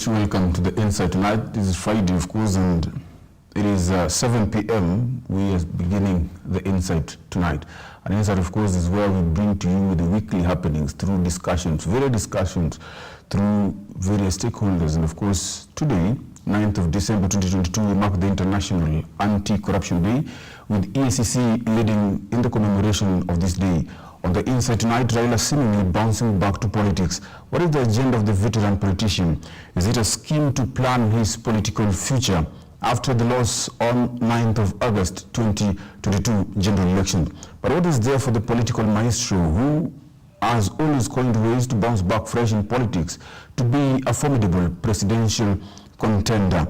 wish you welcome to the Insight tonight. This is Friday, of course, and it is 7 p.m. We are beginning the Insight tonight. And Insight, of course, is where we bring to you the weekly happenings through discussions, various discussions through various stakeholders. And of course, today, 9th of December 2022, we mark the International Anti-Corruption Day, with EACC leading in the commemoration of this day. On the Insight tonight, Raila seemingly bouncing back to politics. What is the agenda of the veteran politician? Is it a scheme to plan his political future after the loss on 9th of August 2022 general election? But what is there for the political maestro who has always coined ways to bounce back fresh in politics to be a formidable presidential contender?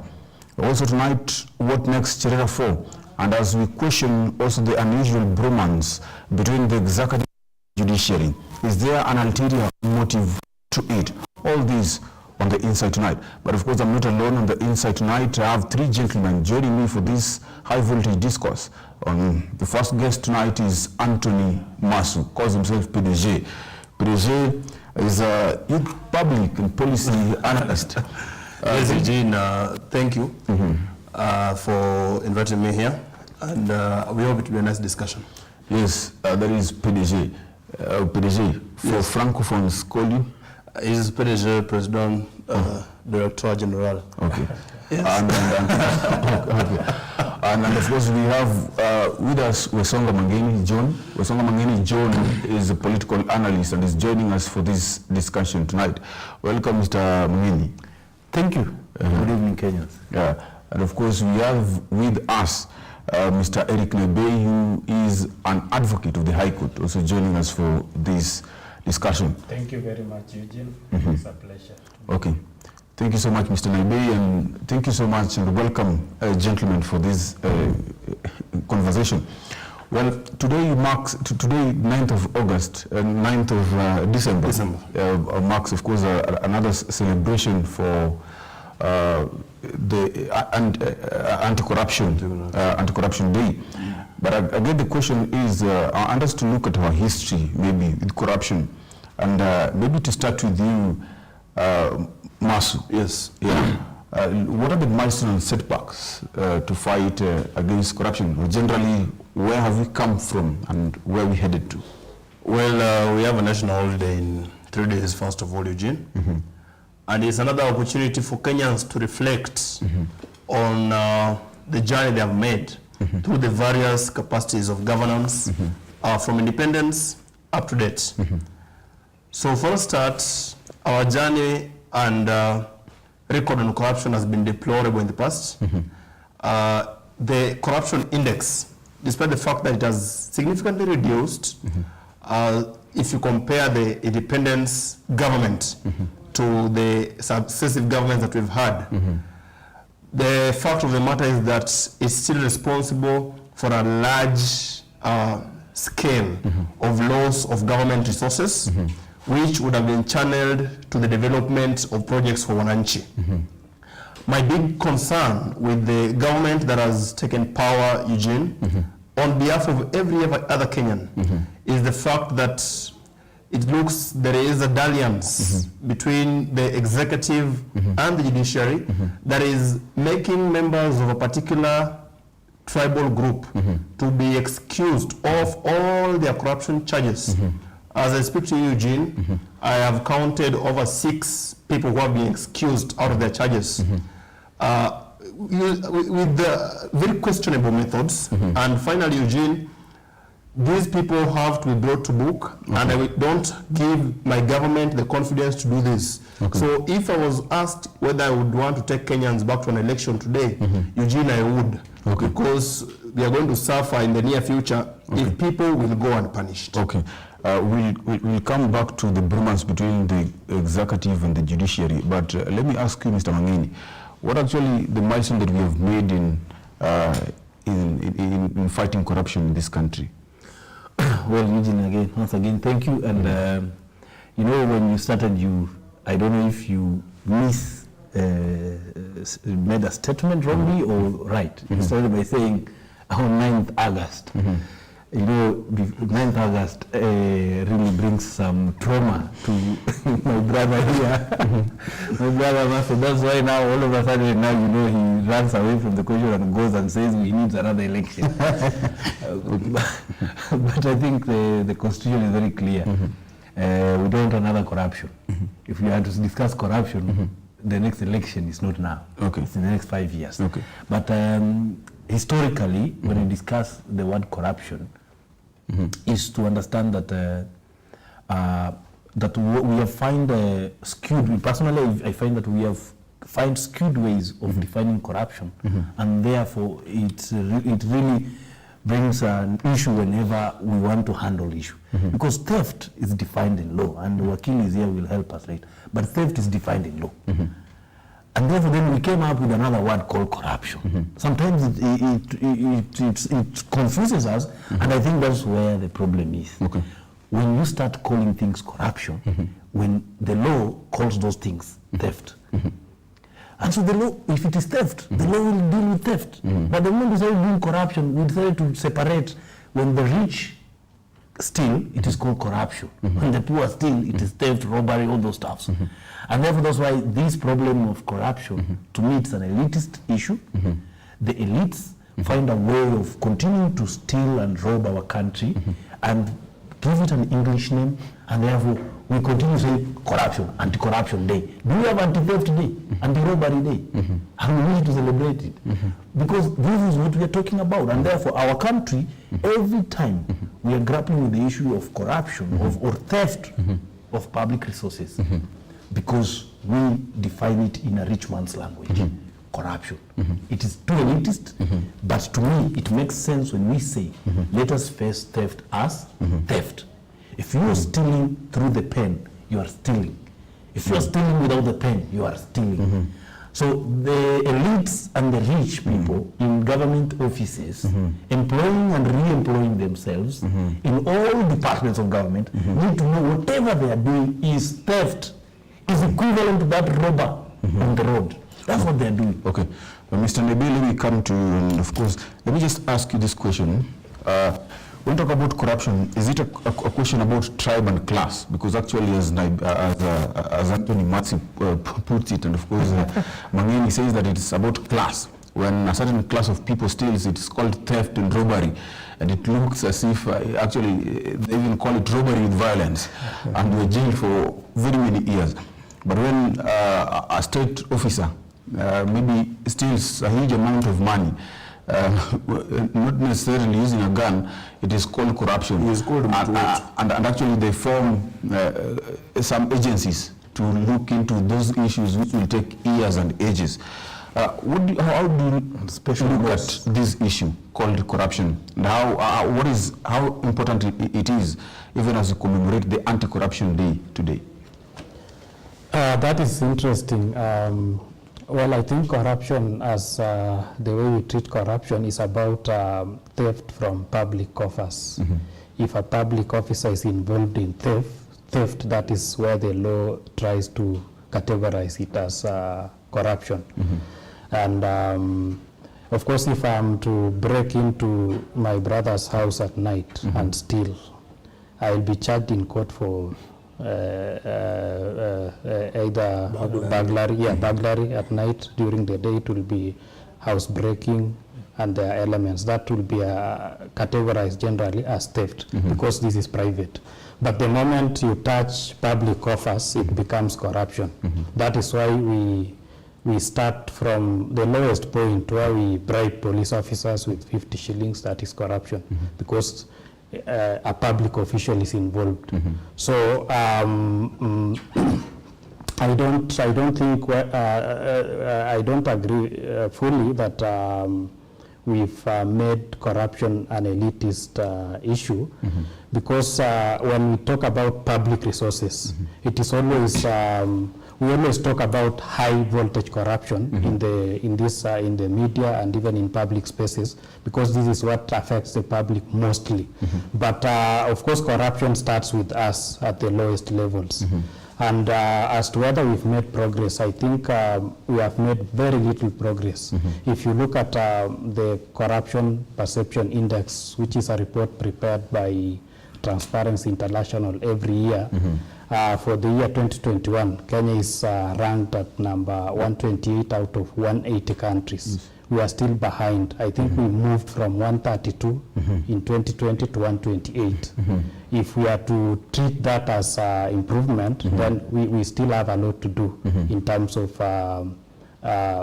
Also tonight, what next Cherera for? And as we question also the unusual bromance between the executive judiciary, is there an ulterior motive to it? All these on the Insight tonight. But of course, I'm not alone on the Insight tonight. I have three gentlemen joining me for this high voltage discourse. The first guest tonight is Anthony Masu, calls himself PDG. PDG is a youth public and policy analyst. Yes, Eugene, thank you for inviting me here, and we hope it will be a nice discussion. Yes, that is PDG. PDG, for yes. Francophones, call you? He's PDG, President, Director General. Okay. Yes. And of course, we have with us Wesonga Mangeni John. Wesonga Mangeni John is a political analyst and is joining us for this discussion tonight. Welcome, Mr. Mangeni. Thank you. Good evening, Kenyans. Yeah, and of course, we have with us Mr. Eric Nebe, who is an advocate of the High Court, also joining us for this discussion. Thank you very much, Eugene. It's a pleasure. Okay. Thank you so much, Mr. Nebe, and thank you so much and welcome, gentlemen, for this conversation. Well, today marks, today 9th of August, 9th of December. Marks, of course, another celebration for the anti-corruption day. But again, the question is, I want us to look at our history, maybe, with corruption. And maybe to start with you, Masu. Yes. Yeah. What are the milestones and setbacks to fight against corruption? Or generally, where have we come from and where are we headed to? Well, we have a national holiday in 3 days, first of all, Eugene. And it's another opportunity for Kenyans to reflect on the journey they have made through the various capacities of governance, from independence up to date. So for a start, our journey and record on corruption has been deplorable in the past. The corruption index, despite the fact that it has significantly reduced, if you compare the independence government to the successive governments that we've had, the fact of the matter is that it's still responsible for a large scale of loss of government resources, which would have been channeled to the development of projects for Wananchi. My big concern with the government that has taken power, Eugene, on behalf of every other Kenyan, is the fact that it looks there is a dalliance between the executive and the judiciary that is making members of a particular tribal group to be excused of all their corruption charges. As I speak to you, Eugene, I have counted over 6 people who have been excused out of their charges with the very questionable methods. And finally, Eugene, these people have to be brought to book, and I don't give my government the confidence to do this. So if I was asked whether I would want to take Kenyans back to an election today, Eugene, I would, because we are going to suffer in the near future if people will go unpunished. Okay. We'll come back to the bromance between the executive and the judiciary, but let me ask you, Mr. Mangeni, what actually the milestone that we have made in fighting corruption in this country? Well, Eugene, once again, thank you. And you know, when you started, I don't know if you made a statement wrongly or right. You started by saying on 9th August. you know, 9th August really brings some trauma to my brother here. My brother Master, that's why now all of a sudden now, you know, he runs away from the question and goes and says we need another election. But I think the constitution is very clear. We don't want another corruption. If we had to discuss corruption, the next election is not now. Okay. It's in the next 5 years. Okay. But historically, when we discuss the word corruption, is to understand that that we have found skewed. Personally, I find that we have find skewed ways of defining corruption, and therefore it really brings an issue whenever we want to handle issue. Because theft is defined in law, and Wakil is here, will help us later. But theft is defined in law. And therefore then we came up with another word called corruption. Sometimes it confuses us, and I think that's where the problem is. Okay. When you start calling things corruption, when the law calls those things theft. And so the law, if it is theft, the law will deal with theft. But the moment we started doing corruption, we decided to separate. When the rich steal, it is called corruption. When the poor steal, it is theft, robbery, all those stuffs. And therefore that's why this problem of corruption, to me, it's an elitist issue. The elites find a way of continuing to steal and rob our country and give it an English name, and therefore we continue to say corruption, anti-corruption day. Do we have anti-theft day, anti-robbery day? And we need to celebrate it. Because this is what we are talking about, and therefore our country, every time we are grappling with the issue of corruption or theft of public resources, because we define it in a rich man's language. Corruption. It is too elitist, but to me it makes sense when we say let us face theft as theft. If you are stealing through the pen, you are stealing. If you are stealing without the pen, you are stealing. So the elites and the rich people in government offices, employing and re-employing themselves in all departments of government, need to know whatever they are doing is theft, is equivalent to that robber on the road. That's what they're doing. Okay. Mr. Nabil, let me come to, and of course, let me just ask you this question. When we talk about corruption, is it a question about tribe and class? Because actually, as Anthony Matsi puts it, and of course, Mangeni says that it's about class. When a certain class of people steals, it's called theft and robbery. And it looks as if, actually, they even call it robbery with violence. And we're jailed for very many years. But when a state officer maybe steals a huge amount of money, not necessarily using a gun, it is called corruption. It is called and actually they form some agencies to look into those issues which will take years and ages. How do you look at this issue called corruption, and how important it is, even as you commemorate the Anti-Corruption Day today? That is interesting. Well, I think corruption, as the way we treat corruption, is about theft from public coffers. If a public officer is involved in theft, that is where the law tries to categorize it as corruption. And of course, if I'm to break into my brother's house at night and steal, I'll be charged in court for either burglary at night. During the day it will be housebreaking and their elements. That will be categorized generally as theft because this is private. But the moment you touch public coffers, it becomes corruption. That is why we start from the lowest point where we bribe police officers with 50 shillings, that is corruption, because a public official is involved. So I don't think I don't agree fully that we've made corruption an elitist issue, because when we talk about public resources, it is always we always talk about high voltage corruption in the media and even in public spaces, because this is what affects the public mostly. But of course, corruption starts with us at the lowest levels. And as to whether we've made progress, I think we have made very little progress. If you look at the Corruption Perception Index, which is a report prepared by Transparency International every year, for the year 2021, Kenya is ranked at number 128 out of 180 countries. We are still behind. I think we moved from 132 in 2020 to 128. If we are to treat that as improvement, then we still have a lot to do in terms of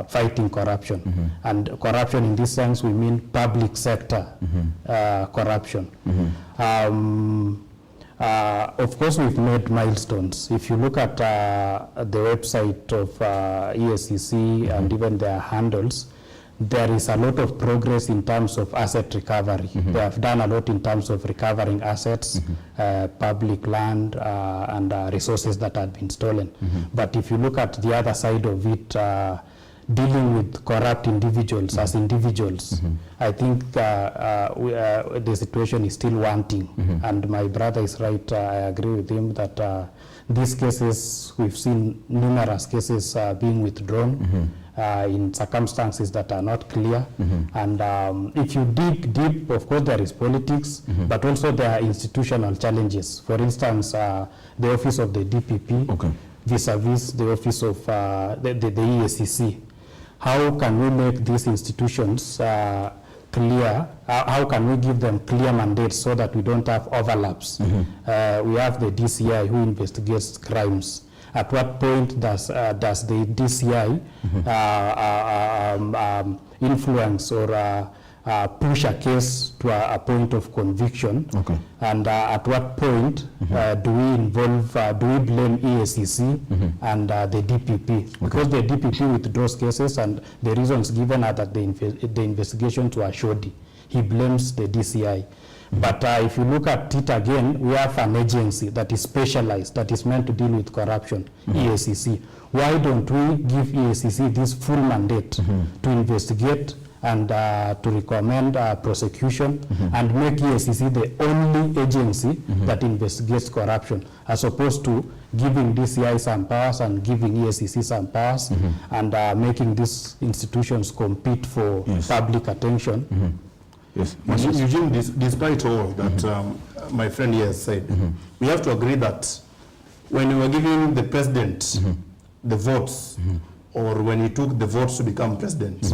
fighting corruption. And corruption in this sense, we mean public sector corruption. Of course, we've made milestones. If you look at the website of EACC and even their handles, there is a lot of progress in terms of asset recovery. They have done a lot in terms of recovering assets, public land, and resources that had been stolen. But if you look at the other side of it, dealing with corrupt individuals as individuals, I think the situation is still wanting. And my brother is right, I agree with him that these cases, we've seen numerous cases being withdrawn in circumstances that are not clear. And if you dig deep, of course there is politics, but also there are institutional challenges. For instance, the office of the DPP vis-a-vis the office of the EACC. How can we make these institutions clear? How can we give them clear mandates so that we don't have overlaps? We have the DCI who investigates crimes. At what point does the DCI influence or push a case to a point of conviction? And at what point do we blame EACC and the DPP? Because the DPP withdraws cases and the reasons given are that the investigations were shoddy. He blames the DCI. But if you look at it again, we have an agency that is specialized, that is meant to deal with corruption, EACC. Why don't we give EACC this full mandate to investigate and to recommend prosecution and make EACC the only agency that investigates corruption, as opposed to giving DCI some powers and giving EACC some powers and making these institutions compete for public attention. Yes, Eugene, despite all that my friend here has said, we have to agree that when we were giving the president the votes, or when he took the votes to become president,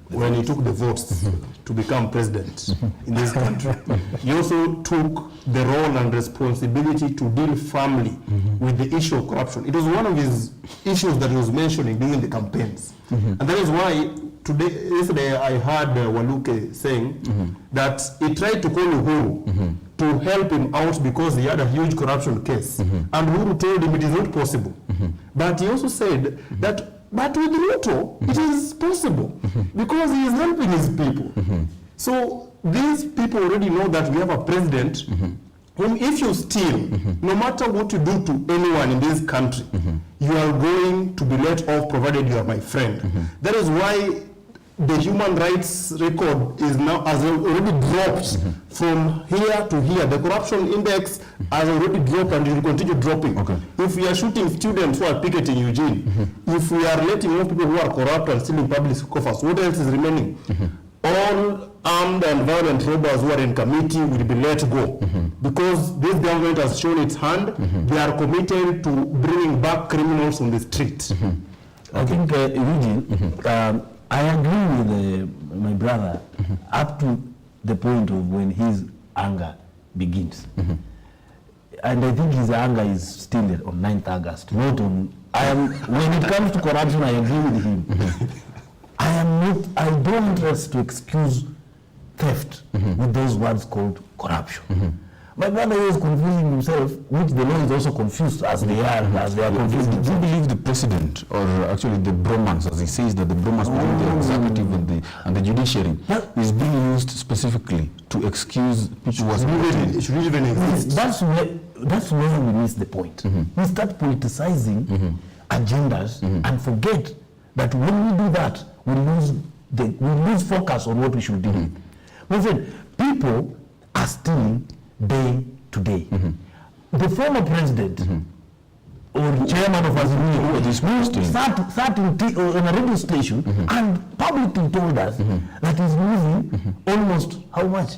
when he took the votes to become president in this country, he also took the role and responsibility to deal firmly with the issue of corruption. It was one of his issues that he was mentioning during the campaigns. And that is why yesterday I heard Waluke saying that he tried to call Uhuru to help him out because he had a huge corruption case. And Uhuru told him it is not possible. But he also said that, but with Ruto, it is possible because he is helping his people. So these people already know that we have a president whom if you steal, no matter what you do to anyone in this country, you are going to be let off provided you are my friend. That is why the human rights record is now has already dropped from here to here. The corruption index has already dropped and it will continue dropping. If we are shooting students who are picketing Eugene, if we are letting more people who are corrupt and stealing public coffers, what else is remaining? All armed and violent robbers who are in committee will be let go because this government has shown its hand. They are committed to bringing back criminals on the street. I think, Eugene, I agree with my brother up to the point of when his anger begins. And I think his anger is still on 9th August, not on... when it comes to corruption, I agree with him. I don't want us to excuse theft with those words called corruption. My brother is confusing himself, which the law is also confused as they are confused. Do you believe the president, or actually the bromance, as he says that the bromance between the executive and the judiciary is being used specifically to excuse people who are... It should even exist. That's where we miss the point. We start politicizing agendas and forget that when we do that, we lose focus on what we should do. My friend, people are stealing day to day. The former president or chairman of Azimio Who are these posting? sat on a radio station and publicly told us that he's losing almost how much?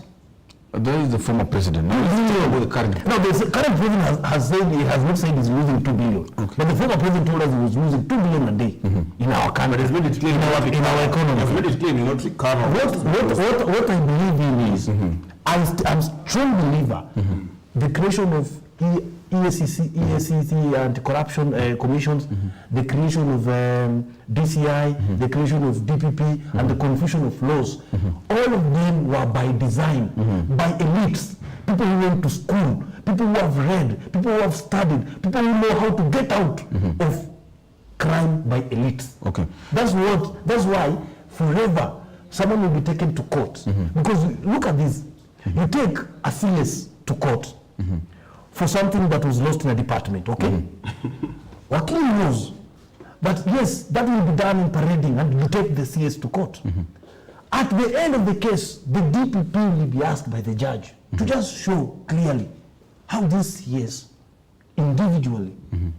There is the former president. Now let's talk about the current. No, the current president has said, he has not said he's losing 2 billion. But the former president told us he was losing 2 billion a day in our country. But it's made it clear in our economy. It's made it clear you not recover. What I believe in is, I'm a strong believer, the creation of EACC anti-corruption commissions, the creation of DCI, the creation of DPP, and the confusion of laws, all of them were by design, by elites, people who went to school, people who have read, people who have studied, people who know how to get out of crime by elites. Okay. That's why forever someone will be taken to court. Because look at this, you take a CS to court for something that was lost in a department, okay? Wakili knows. But yes, that will be done in parading, and you take the CS to court. At the end of the case, the DPP will be asked by the judge to just show clearly how this CS individually,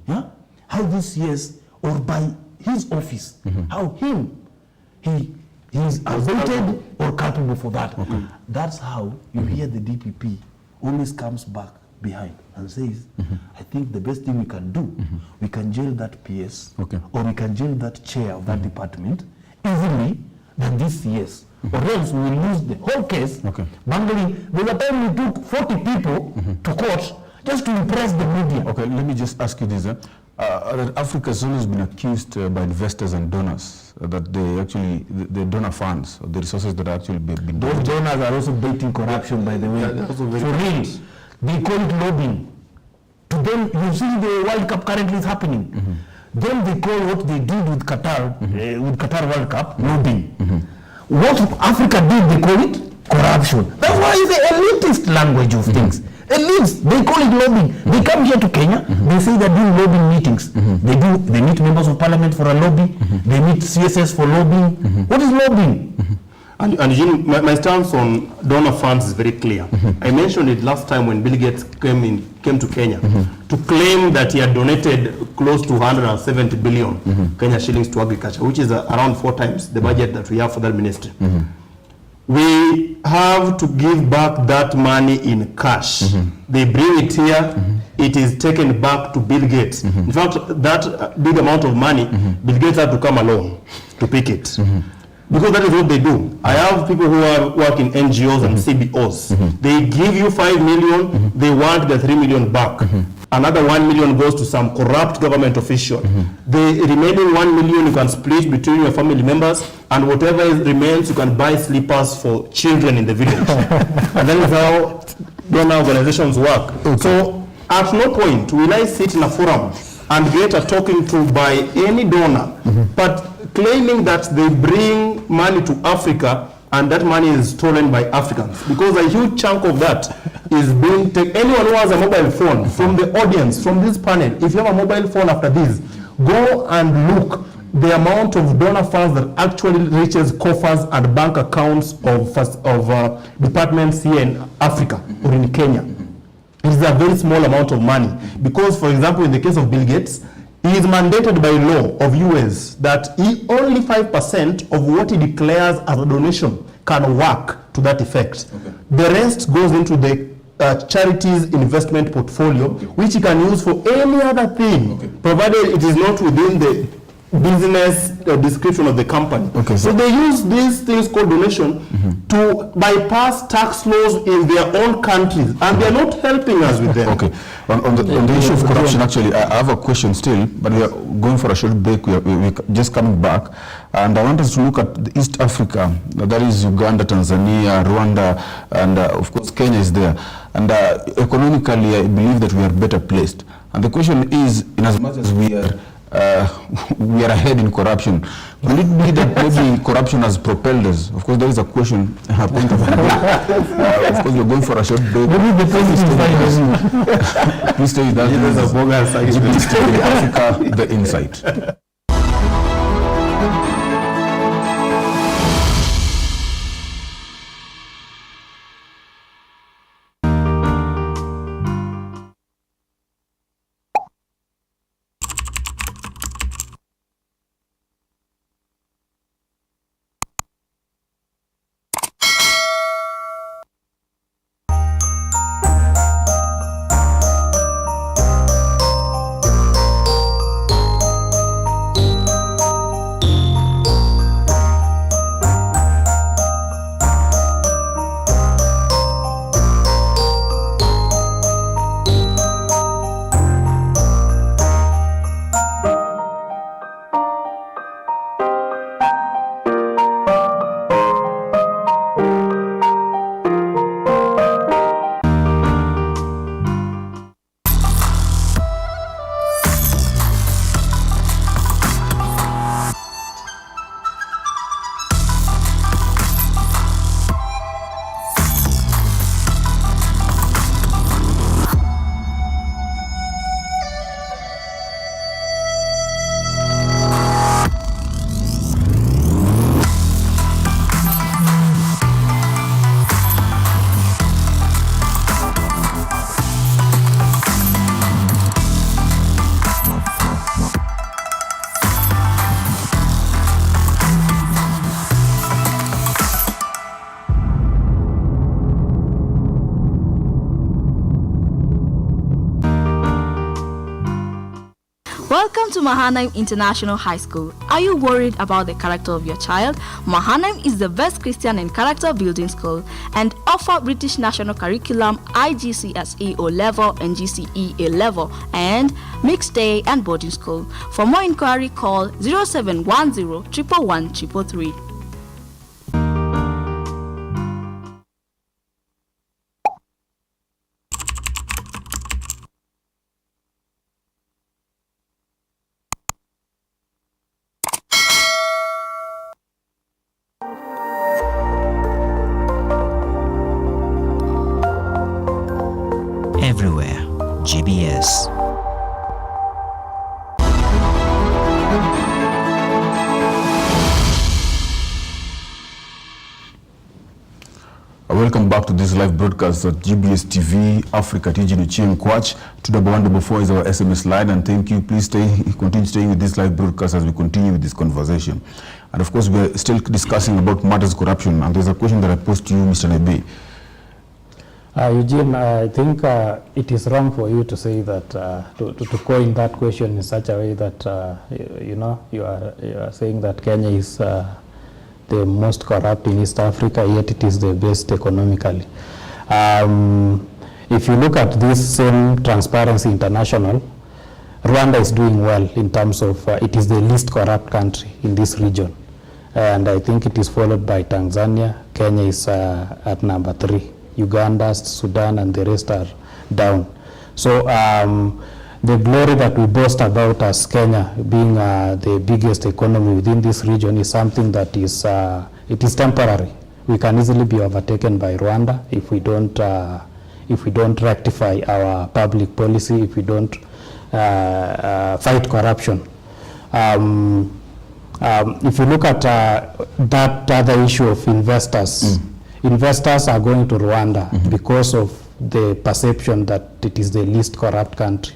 how this CS or by his office, how he is awaited or culpable for that. That's how you hear the DPP always comes back behind and says, I think the best thing we can do, we can jail that PS, or we can jail that chair of that department easily than this CS. Or else we will lose the whole case. Bungling. There's a time we took 40 people to court just to impress the media. Okay, let me just ask you this. That Africa has always been accused by investors and donors that they actually, the donor funds, or the resources that are actually being Those donors are also baiting corruption, by the way. For real. They call it lobbying. To them, you see the World Cup currently is happening. Then they call what they did with Qatar, with Qatar World Cup, lobbying. What Africa did, they call it corruption. That's why it's the elitist language of things. Elites, they call it lobbying. They come here to Kenya, they say they're doing lobbying meetings. They meet members of parliament for a lobby, they meet CSS for lobbying. What is lobbying? And Eugene, my stance on donor funds is very clear. I mentioned it last time when Bill Gates came to Kenya to claim that he had donated close to 170 billion Kenya shillings to agriculture, which is around 4 times the budget that we have for that ministry. We have to give back that money in cash. They bring it here, it is taken back to Bill Gates. In fact, that big amount of money, Bill Gates had to come alone to pick it. Because that is what they do. I have people who work in NGOs and CBOs. They give you 5 million, they want the 3 million back. Another 1 million goes to some corrupt government official. The remaining 1 million you can split between your family members, and whatever remains you can buy slippers for children in the village. And that is how donor organizations work. So at no point will I sit in a forum and get a talking to by any donor, but claiming that they bring money to Africa and that money is stolen by Africans, because a huge chunk of that is being taken. Anyone who has a mobile phone from the audience, from this panel, if you have a mobile phone after this, go and look the amount of donor funds that actually reaches coffers and bank accounts of departments here in Africa or in Kenya. It is a very small amount of money, because, for example, in the case of Bill Gates, he is mandated by law of US that only 5% of what he declares as a donation can work to that effect. The rest goes into the charities investment portfolio, which he can use for any other thing, provided it is not within the business description of the company. So they use these things called donation to bypass tax laws in their own countries, and they're not helping us with them. On the issue of corruption, actually, I have a question still, but we are going for a short break. We're just coming back, and I want us to look at the East Africa. That is Uganda, Tanzania, Rwanda, and of course Kenya is there. And economically, I believe that we are better placed. And the question is, in as much as we are ahead in corruption, will it be that maybe corruption has propelled us? Of course, there is a question, point of of course, we're going for a short break. Please stay with us. Please stay with Africa, the Insight. Welcome to Mahanaim International High School. Are you worried about the character of your child? Mahanaim is the best Christian and character building school and offer British National Curriculum, IGCSE O-Level and GCE A-Level and mixed day and boarding school. For more inquiry, call 0710 111 333. Everywhere, GBS. Welcome back to this live broadcast at GBS TV Africa. TG Chiem Kwach 2144 is our SMS line, and thank you. Please continue staying with this live broadcast as we continue with this conversation. And of course, we are still discussing about matters of corruption. And there's a question that I posed to you, Mr. Nebe. Eugene, I think it is wrong for you to say that, to coin that question in such a way that, you are saying that Kenya is the most corrupt in East Africa, yet it is the best economically. If you look at this same Transparency International, Rwanda is doing well in terms of, it is the least corrupt country in this region. And I think it is followed by Tanzania. Kenya is at number 3. Uganda, Sudan, and the rest are down. So the glory that we boast about as Kenya being the biggest economy within this region is something that is, it is temporary. We can easily be overtaken by Rwanda if we don't rectify our public policy, if we don't fight corruption. If you look at that other issue of investors, investors are going to Rwanda because of the perception that it is the least corrupt country.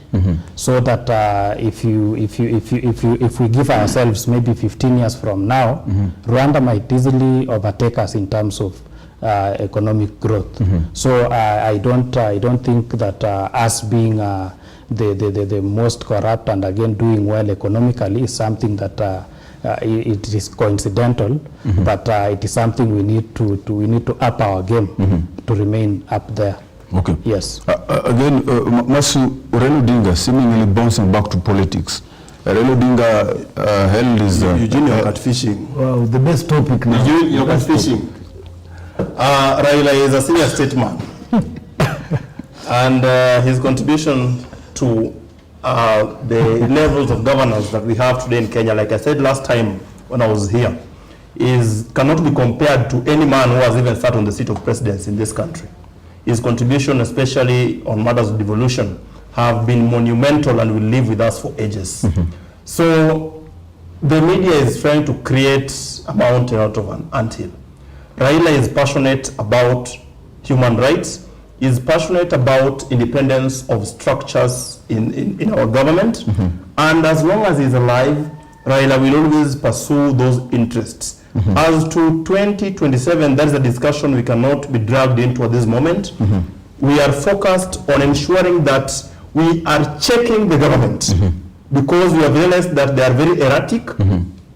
So that if we give ourselves maybe 15 years from now, Rwanda might easily overtake us in terms of economic growth. So I don't think that us being the most corrupt and again doing well economically is something that it is coincidental, but it is something we need to up our game to remain up there. Okay. Yes. Again, Masu, Raila Odinga seemingly bouncing back to politics. Raila Odinga held his... Eugene, you're catfishing. Wow, the best topic now. Eugene, you're catfishing. Raila is a senior statesman. And his contribution to the levels of governance that we have today in Kenya, like I said last time when I was here, cannot be compared to any man who has even sat on the seat of presidency in this country. His contribution, especially on matters of devolution, have been monumental and will live with us for ages. So the media is trying to create a mountain out of an anthill. Raila is passionate about human rights, is passionate about independence of structures in our government, and as long as he's alive, Raila will always pursue those interests. As to 2027, that is a discussion we cannot be dragged into at this moment. We are focused on ensuring that we are checking the government because we have realized that they are very erratic.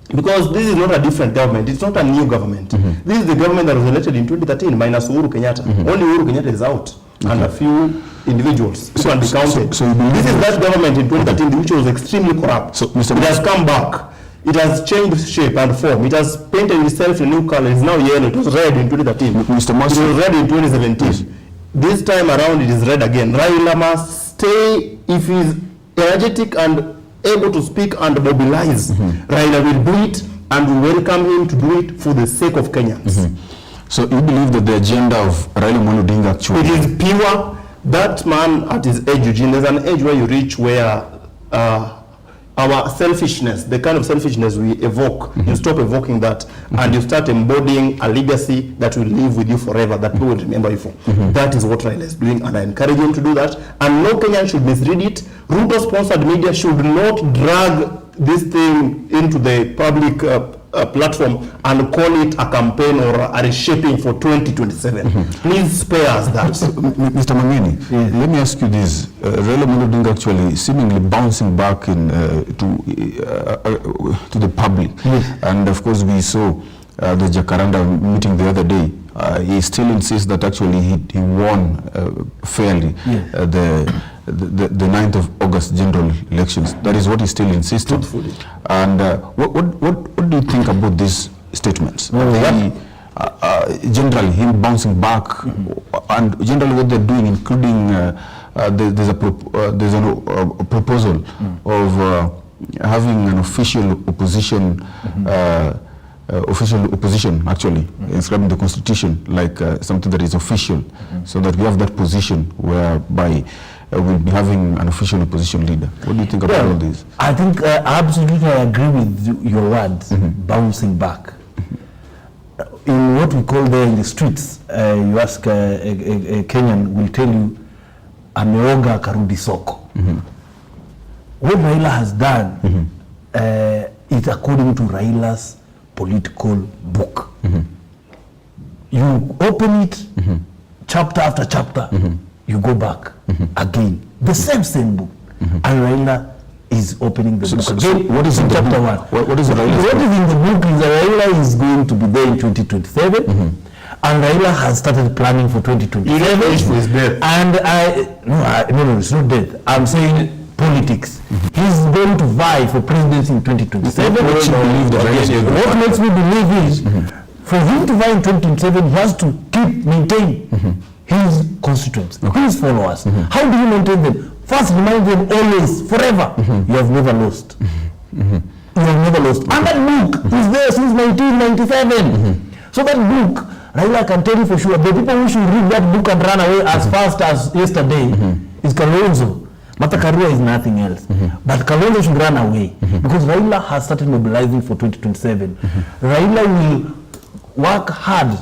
Because this is not a different government, it's not a new government. This is the government that was elected in 2013 minus Uhuru Kenyatta. Only Uhuru Kenyatta is out and a few individuals who can be counted. So this is that government in 2013 which was extremely corrupt. So, Mr. It has come back. It has changed shape and form. It has painted itself in a new color. It's now yellow. It was red in 2013. Mr. Masu, it was red in 2017. This time around it is red again. Raila must stay, if he is energetic and able to speak and mobilize, Raila will do it and we welcome him to do it for the sake of Kenyans. So you believe that the agenda of Raila Odinga actually... It is pure. That man at his age, Eugene, there's an age where you reach where our selfishness, the kind of selfishness we evoke, you stop evoking that and you start embodying a legacy that will live with you forever, that people will remember you for. That is what Raila is doing, and I encourage him to do that. And no Kenyan should misread it. Ruto-sponsored media should not drag this thing into the public platform and call it a campaign or a reshaping for 2027. Please spare us that. Mr. Mangeni, let me ask you this. Raila Odinga actually seemingly bouncing back to the public. And of course we saw the Jacaranda meeting the other day. He still insists that actually he won fairly the 9th of August general elections. That is what he still insists on. And what do you think about these statements? Generally, him bouncing back, and generally what they're doing, including there's a proposal of having an official opposition. Official opposition actually inscribing the constitution like something that is official, so that we have that position whereby we'll be having an official opposition leader. What do you think about all this? I think absolutely I agree with your words, bouncing back. In what we call there in the streets, you ask a Kenyan will tell you, ameoga karudi soko. What Raila has done is according to Raila's political book. You open it, chapter after chapter, you go back again, the same book, and Raila is opening the book again. What is in chapter 1? What is Raila? What is in the book is that Raila is going to be there in 2027, and Raila has started planning for 2027. And no, it's not death. I'm saying politics. He's going to vie for presidency in 2027. What makes me believe is, for him to vie in 2027, he has to maintain his constituents, his followers. How do you maintain them? First, remind them always, forever, you have never lost. You have never lost. And that book is there since 1997. So that book, Raila can tell you for sure, the people who should read that book and run away as fast as yesterday is Kalonzo. Matakarua is nothing else. But Kalonzo should run away because Raila has started mobilizing for 2027. Raila will work hard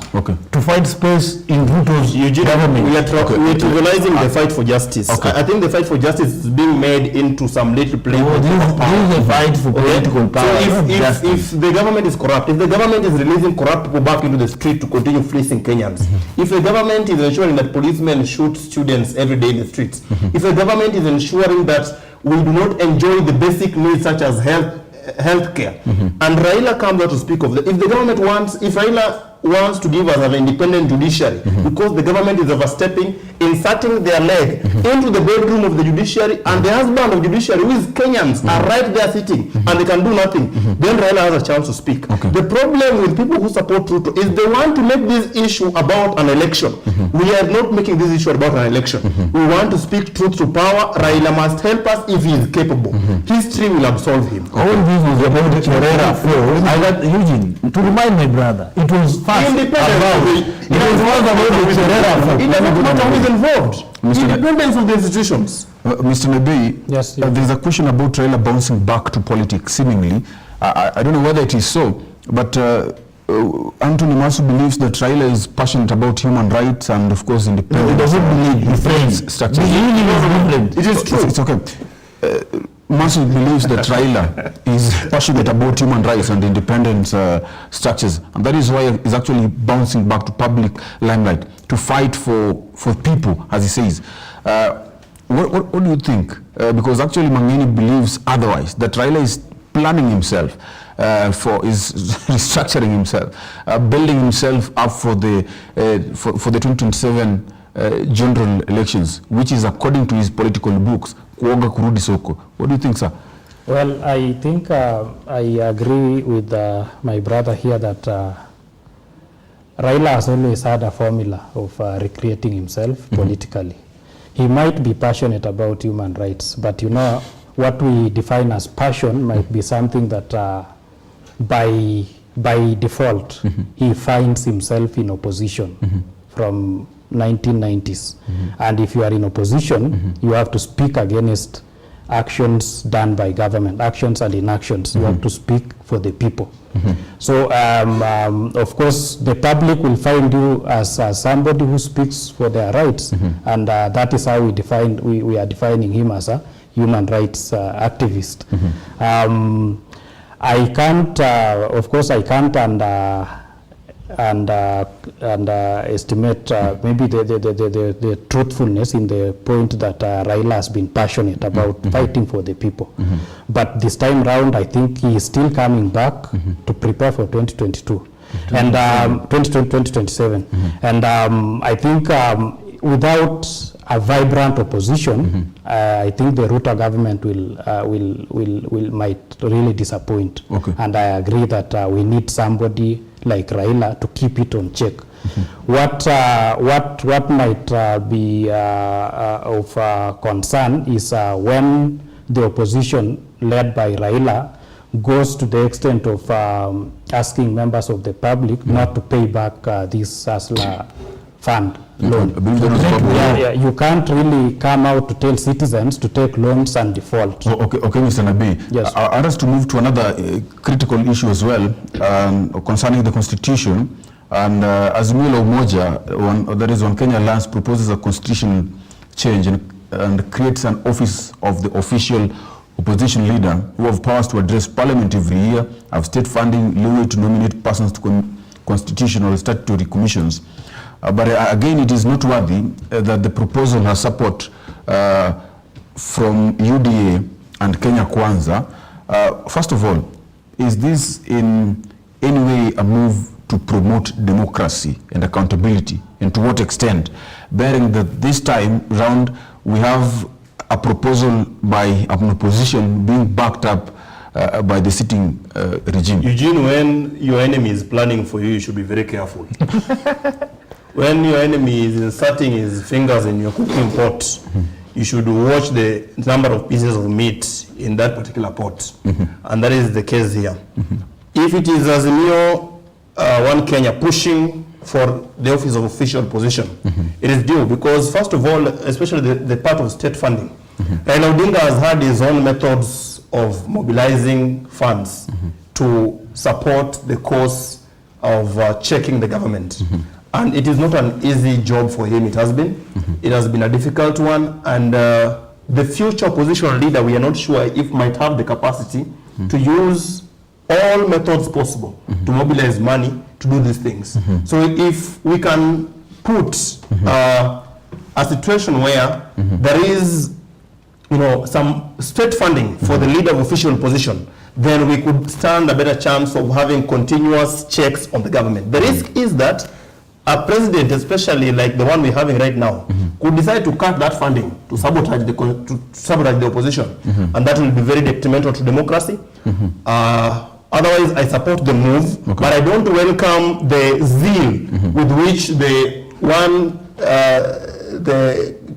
to find space in Ruto's government. We are trivializing the fight for justice. I think the fight for justice is being made into some little play. This is a fight for political power. So if the government is corrupt, if the government is releasing corrupt people back into the street to continue fleecing Kenyans, if the government is ensuring that policemen shoot students every day in the streets, if the government is ensuring that we do not enjoy the basic needs such as healthcare, and Raila comes out to speak of that. If the government wants, if Raila wants to give us an independent judiciary, because the government is overstepping, inserting their leg into the bedroom of the judiciary, and the husband of judiciary, who is Kenyans, are right there sitting, and they can do nothing, then Raila has a chance to speak. The problem with people who support Ruto is they want to make this issue about an election. We are not making this issue about an election. We want to speak truth to power. Raila must help us if he is capable. History will absolve him. All this was about the Herrera flow. I got Eugene to remind my brother. It was fast. Independence. It was all about the Herrera flow. It does not always involved. Independence of the institutions. Mr. Nebei, yes. There's a question about Raila bouncing back to politics, seemingly. I don't know whether it is so, but Anthony Masu believes that Raila is passionate about human rights and, of course, independence. He doesn't believe. He frames structure. It is true. It's okay. Masu believes that Raila is passionate about human rights and independent structures, and that is why he's actually bouncing back to public limelight to fight for people, as he says. What do you think? Because actually Mangeni believes otherwise, that Raila is planning himself, is restructuring himself, building himself up for the 2027 general elections, which is according to his political books, kuoga kurudi soko. What do you think, sir? Well, I think I agree with my brother here that Raila has always had a formula of recreating himself politically. He might be passionate about human rights, but you know, what we define as passion might be something that by default he finds himself in opposition from 1990s. And if you are in opposition, you have to speak against actions done by government, actions and inactions. You have to speak for the people. So, of course, the public will find you as somebody who speaks for their rights, and that is how we are defining him as a human rights activist. I can't, of course, I can't estimate maybe the truthfulness in the point that Raila has been passionate about fighting for the people. But this time round, I think he is still coming back to prepare for 2022 and 2027. And I think without a vibrant opposition, I think the Ruto government might really disappoint. Okay. And I agree that we need somebody like Raila to keep it on check. What might be of concern is when the opposition led by Raila goes to the extent of asking members of the public not to pay back this Hustler Fund loan. You can't really come out to tell citizens to take loans and default. Okay, Mr. Nabi. Yes. I want us to move to another critical issue as well, concerning the Constitution. And Azimio la Umoja, that is when Kenya Alliance proposes a constitutional change and creates an office of the official opposition leader who have powers to address parliament every year, have state funding, leeway to nominate persons to constitutional statutory commissions. But again, it is noteworthy that the proposal has support from UDA and Kenya Kwanza. First of all, is this in any way a move to promote democracy and accountability, and to what extent, bearing that this time round we have a proposal by an opposition being backed up by the sitting regime? Eugene, when your enemy is planning for you, you should be very careful. When your enemy is inserting his fingers in your cooking pot, you should watch the number of pieces of meat in that particular pot. And that is the case here. If it is Azimio One Kenya pushing for the office of official position, it is due because, first of all, especially the part of state funding, Raila Odinga has had his own methods of mobilizing funds to support the cause of checking the government. And it is not an easy job for him. It has been. It has been a difficult one. And the future opposition leader, we are not sure if might have the capacity to use all methods possible to mobilize money to do these things. So if we can put a situation where there is, some state funding for the leader of official position, then we could stand a better chance of having continuous checks on the government. The risk is that a president, especially like the one we're having right now, could decide to cut that funding to sabotage the opposition, and that will be very detrimental to democracy. Otherwise, I support the move, but I don't welcome the zeal with which the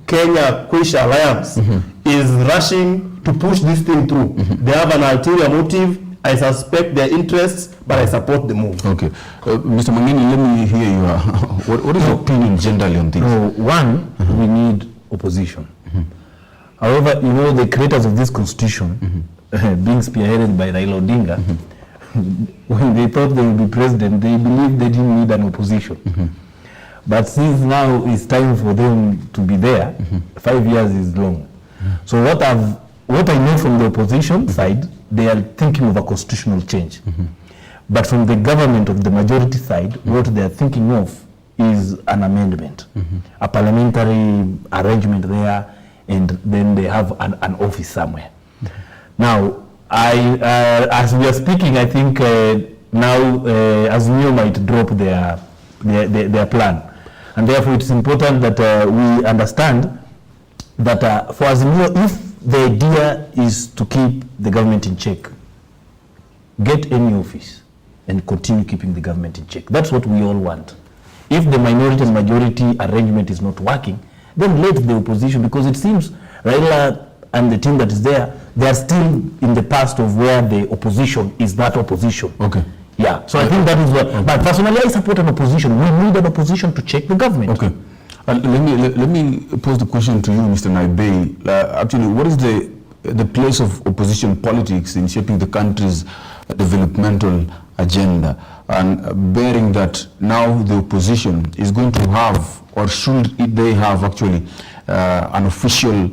Kenya Kwisha Alliance is rushing to push this thing through. They have an ulterior motive. I suspect their interests, but I support the move. Okay. Mr. Mangeni, let me hear you. What is your opinion generally on things? One, we need opposition. However, the creators of this constitution, being spearheaded by Raila Odinga, when they thought they would be president, they believed they didn't need an opposition. But since now it's time for them to be there, 5 years is long. So what I know from the opposition side, they are thinking of a constitutional change. But from the government of the majority side, what they are thinking of is an amendment, a parliamentary arrangement there, and then they have an office somewhere. Now, as we are speaking, I think now Azimio might drop their plan. And therefore, it's important that we understand that for Azimio, if the idea is to keep the government in check, get any office and continue keeping the government in check. That's what we all want. If the minority and majority arrangement is not working, then let the opposition, because it seems Raila and the team that is there, they are still in the past of where the opposition is that opposition. Okay. Yeah, so I think that is what, but personally I support an opposition. We need an opposition to check the government. Okay. Let me pose the question to you, Mr. Naibe. Actually, what is the place of opposition politics in shaping the country's developmental agenda, and bearing that now the opposition is going to have, or should they have actually, an official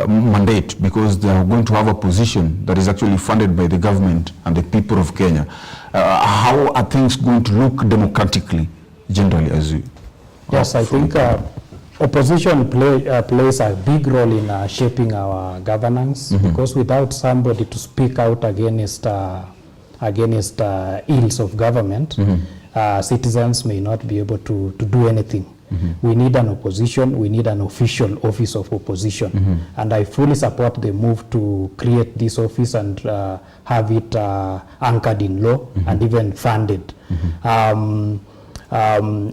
mandate, because they are going to have a position that is actually funded by the government and the people of Kenya. How are things going to look democratically, generally, as you? Yes, I think opposition plays a big role in shaping our governance, because without somebody to speak out against ills of government, citizens may not be able to do anything. We need an opposition, we need an official office of opposition. And I fully support the move to create this office and have it anchored in law and even funded.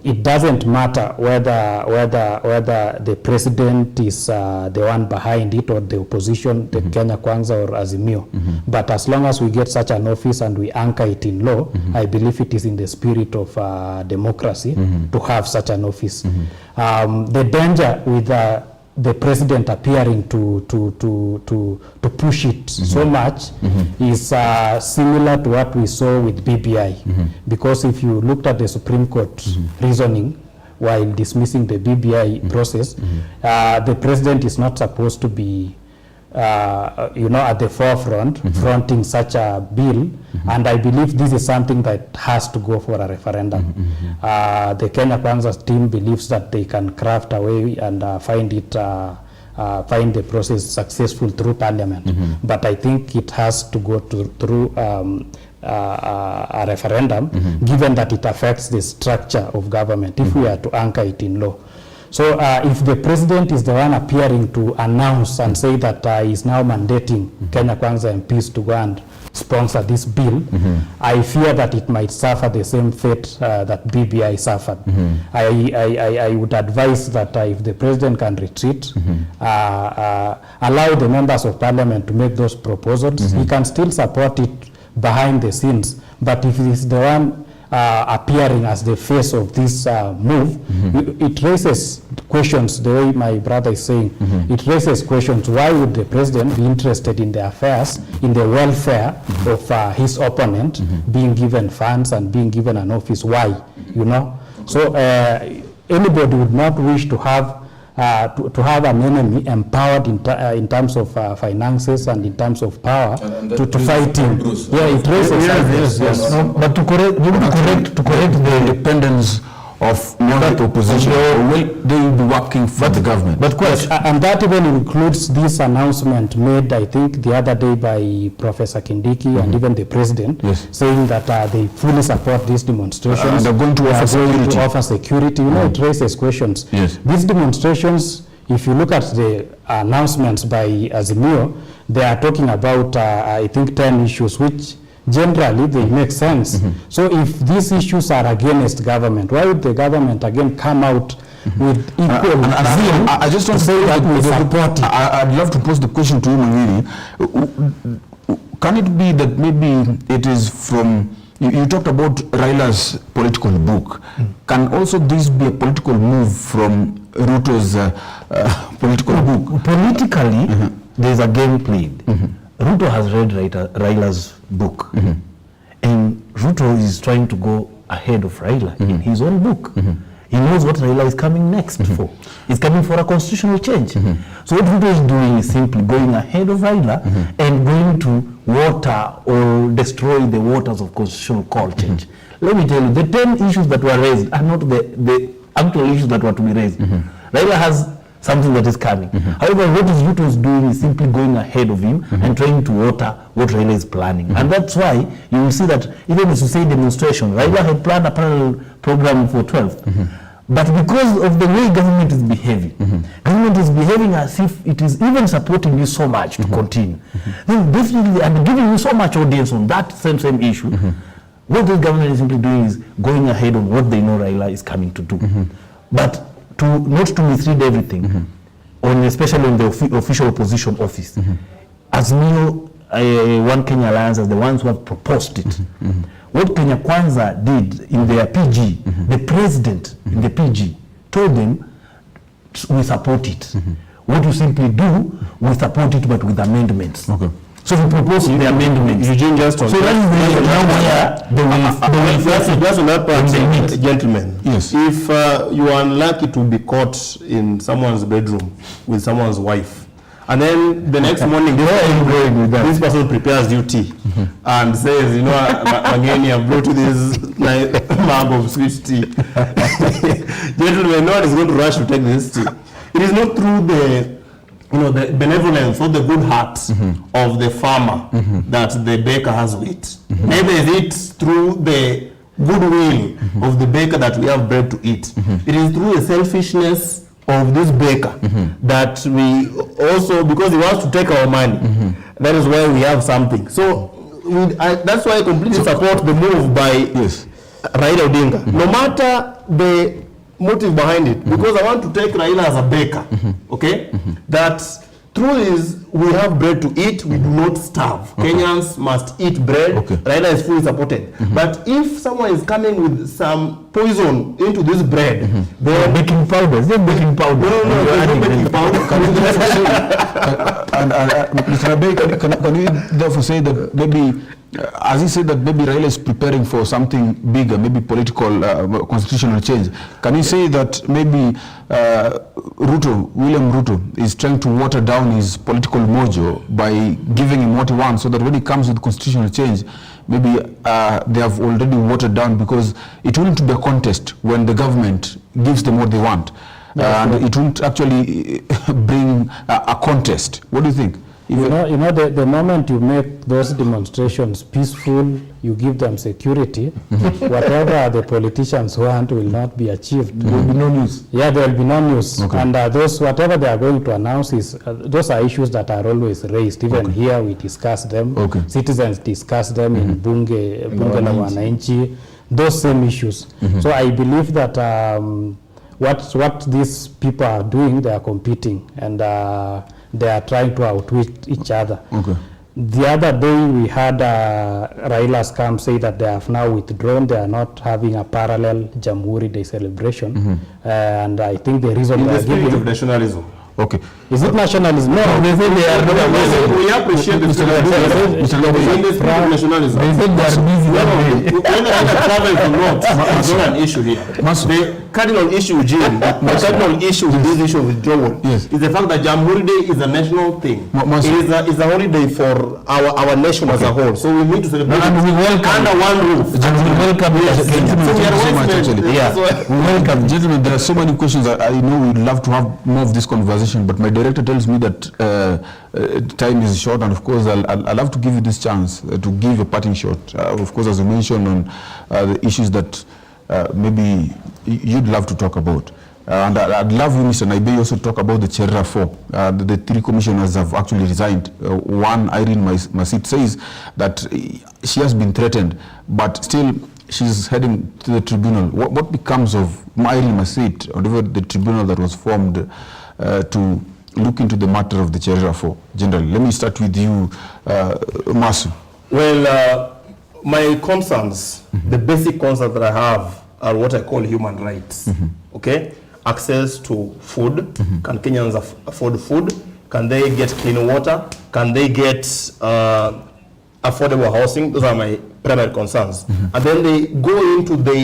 It doesn't matter whether the president is the one behind it or the opposition, the Kenya Kwanza or Azimio. But as long as we get such an office and we anchor it in law, I believe it is in the spirit of democracy to have such an office. The danger with the president appearing to push it so much is similar to what we saw with BBI. Because if you looked at the Supreme Court reasoning while dismissing the BBI process, the president is not supposed to be at the forefront fronting such a bill, and I believe this is something that has to go for a referendum. The Kenya Kwanza team believes that they can craft a way and find the process successful through parliament, but I think it has to go through a referendum, given that it affects the structure of government, if we are to anchor it in law. So if the president is the one appearing to announce and say that he is now mandating Kenya Kwanza MPs to go and sponsor this bill, I fear that it might suffer the same fate that BBI suffered. I would advise that if the president can retreat, allow the members of parliament to make those proposals. He can still support it behind the scenes, but if he is the one appearing as the face of this move, it raises questions, the way my brother is saying. It raises questions. Why would the president be interested in the affairs, in the welfare of his opponent, being given funds and being given an office? Why? So anybody would not wish to have an enemy empowered in terms of finances and in terms of power to fight him. Yeah, it raises. Yes. No, but to correct the independence of moderate opposition, they will be working for the government. But and that even includes this announcement made, I think, the other day by Professor Kindiki and even the president, saying that they fully support these demonstrations. And they're going to offer security. It raises questions. Yes. These demonstrations, if you look at the announcements by Azimio, they are talking about, I think, 10 issues, which generally they make sense. So if these issues are against government, why would the government again come out with equal zeal? I just want to say that we support it. I'd love to pose the question to you, Mangiri. Can it be that maybe it is from, you talked about Raila's political book. Can also this be a political move from Ruto's political book? Politically, there's a game played. Ruto has read Raila's book, and Ruto is trying to go ahead of Raila in his own book. He knows what Raila is coming next for. He's coming for a constitutional change. So what Ruto is doing is simply going ahead of Raila and going to water or destroy the waters of constitutional call change. Let me tell you, the 10 issues that were raised are not the actual issues that were to be raised. Raila has something that is coming. However, what Ruto is doing is simply going ahead of him and trying to water what Raila is planning. And that's why you will see that even as you say demonstration, Raila had planned a parallel program for 12th. But because of the way government is behaving, government is behaving as if it is even supporting you so much to continue. Then definitely, and giving you so much audience on that same issue, what this government is simply doing is going ahead on what they know Raila is coming to do. But not to misread everything, especially on the official opposition office. Azimio, One Kenya Alliance, as the ones who have proposed it. What Kenya Kwanza did in their PG, the president in the PG told them, we support it. What you simply do, we support it, but with amendments. So we propose the amendment. Eugene, just on So that is the now where just on that part, gentlemen. Yes. If you are unlucky to be caught in someone's bedroom with someone's wife, and then the next morning this person prepares you tea and says, you know, Mangeni, I brought you this mug of sweet tea. Gentlemen, no one is going to rush to take this tea. It is not through the the benevolence or the good heart of the farmer that the baker has wheat. Neither is it through the goodwill of the baker that we have bread to eat. It is through the selfishness of this baker that we also, because he wants to take our money, that is why we have something. So that's why I completely support the move by Raila Odinga, no matter the motive behind it, because I want to take Raila as a baker, okay? That through this, we have bread to eat, we do not starve. Kenyans must eat bread. Raila is fully supported. But if someone is coming with some poison into this bread, they are baking powder. Is there baking powder? No, there's no baking powder. Mr. Abe, can we therefore say that maybe, as he said that maybe Raila is preparing for something bigger, maybe political, constitutional change. Can you say that maybe William Ruto is trying to water down his political mojo by giving him what he wants, so that when it comes with constitutional change, maybe they have already watered down, because it wouldn't be a contest when the government gives them what they want. And it won't actually bring a contest. What do you think? You know, the moment you make those demonstrations peaceful, you give them security, whatever the politicians want will not be achieved. There will be no news. Yeah, there will be no news. And those, whatever they are going to announce is, those are issues that are always raised. Even here we discuss them. Citizens discuss them in Bunge la Wananchi, those same issues. So I believe that what these people are doing, they are competing, and they are trying to outwit each other. The other day we had Raila's camp say that they have now withdrawn, they are not having a parallel Jamhuri Day celebration. And I think the reason they are giving of nationalism. Is it nationalism? No, they say they are not. We appreciate the spirit of nationalism. They say they are busy. When I travel to North, it's not an issue here. The cardinal issue, Jim, the cardinal issue with this issue of withdrawal is the fact that Jamhuri Day is a national thing. It is a holiday for our nation as a whole. So we need to celebrate under one roof. We welcome gentlemen, there are so many questions that I know we'd love to have more of this conversation, but my director tells me that time is short, and of course I'll love to give you this chance to give a parting shot. Of course, as you mentioned on the issues that maybe you'd love to talk about. And I'd love you, Mr. Naibe, also talk about the Cherra 4. The three commissioners have actually resigned. One, Irene Masit, says that she has been threatened, but still she's heading to the tribunal. What becomes of Irene Masit, or the tribunal that was formed to look into the matter of the Cherra 4? Generally, let me start with you, Masu. Well, my concerns, the basic concerns that I have are what I call human rights. Okay? Access to food. Can Kenyans afford food? Can they get clean water? Can they get affordable housing? Those are my primary concerns. And then they go into the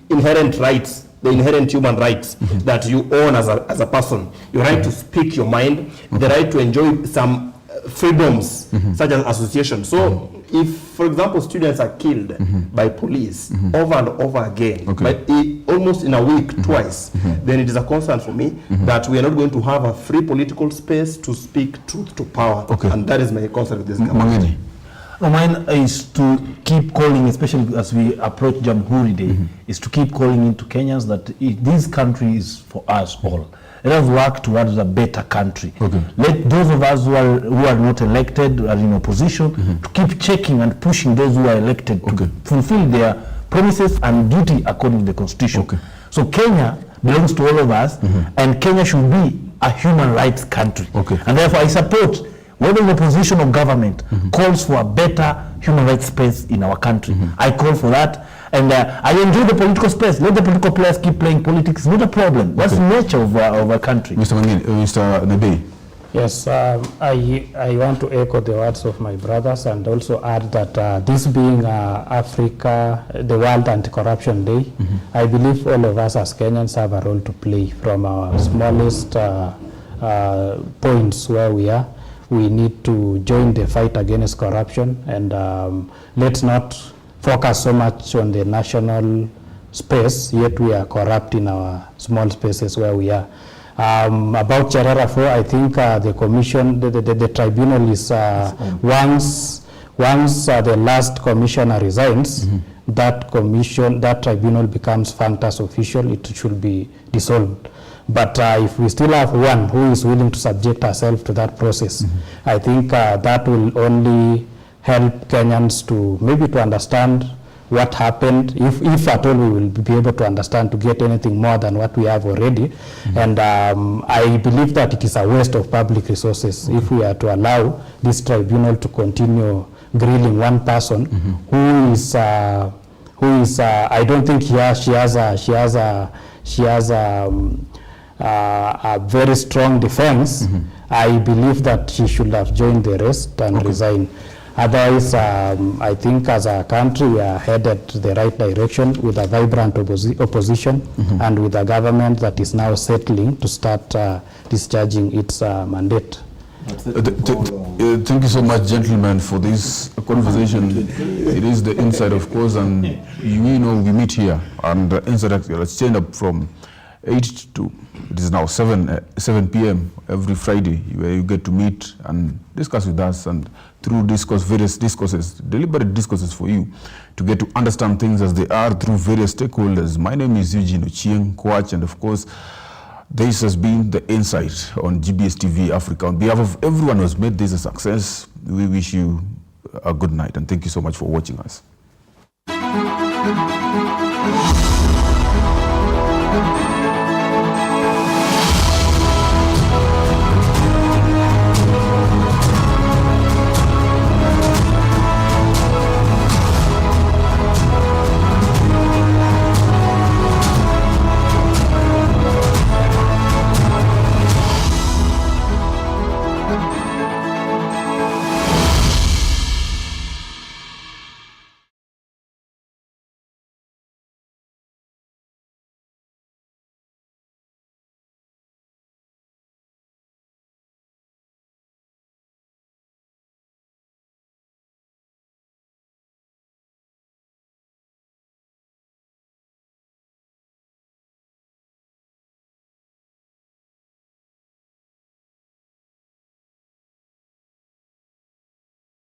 inherent rights, the inherent human rights that you own as a person. Your right to speak your mind, the right to enjoy some freedoms, such as association. So if, for example, students are killed by police over and over again, but almost in a week, twice, then it is a concern for me that we are not going to have a free political space to speak truth to power. And that is my concern with this government. Mine is to keep calling, especially as we approach Jamhuri Day, is to keep calling into Kenyans that this country is for us all. Let us work towards a better country. Let those of us who are not elected, are in opposition, to keep checking and pushing those who are elected to fulfill their promises and duty according to the Constitution. So Kenya belongs to all of us, and Kenya should be a human rights country. And therefore I support whether the position of government calls for a better human rights space in our country. I call for that. And I enjoy the political space. Let the political players keep playing politics. It's not a problem. That's the nature of our country. Mr. Nebe. Yes, I want to echo the words of my brothers and also add that this being Africa, the World Anti-Corruption Day, I believe all of us as Kenyans have a role to play from our smallest points where we are. We need to join the fight against corruption, and let's not focus so much on the national space, yet we are corrupt in our small spaces where we are. About Cherera 4, I think the commission, the tribunal is once the last commissioner resigns, that tribunal becomes functus official. It should be dissolved. But if we still have one who is willing to subject herself to that process, I think that will only help Kenyans to maybe to understand what happened, if at all we will be able to understand, to get anything more than what we have already. And I believe that it is a waste of public resources if we are to allow this tribunal to continue grilling one person who is I don't think she has a very strong defense. I believe that she should have joined the rest and resign. Otherwise, I think as a country we are headed the right direction with a vibrant opposition and with a government that is now settling to start discharging its mandate. Thank you so much, gentlemen, for this conversation. It is the Inside, of course, and we know we meet here and the Inside. Let's stand up from 8 to, it is now 7 p.m. every Friday, where you get to meet and discuss with us, and through various discourses, deliberate discourses for you to get to understand things as they are through various stakeholders. My name is Eugene Ochieng Kwach, and of course, this has been the Insight on GBS TV Africa. On behalf of everyone who has made this a success, we wish you a good night, and thank you so much for watching us.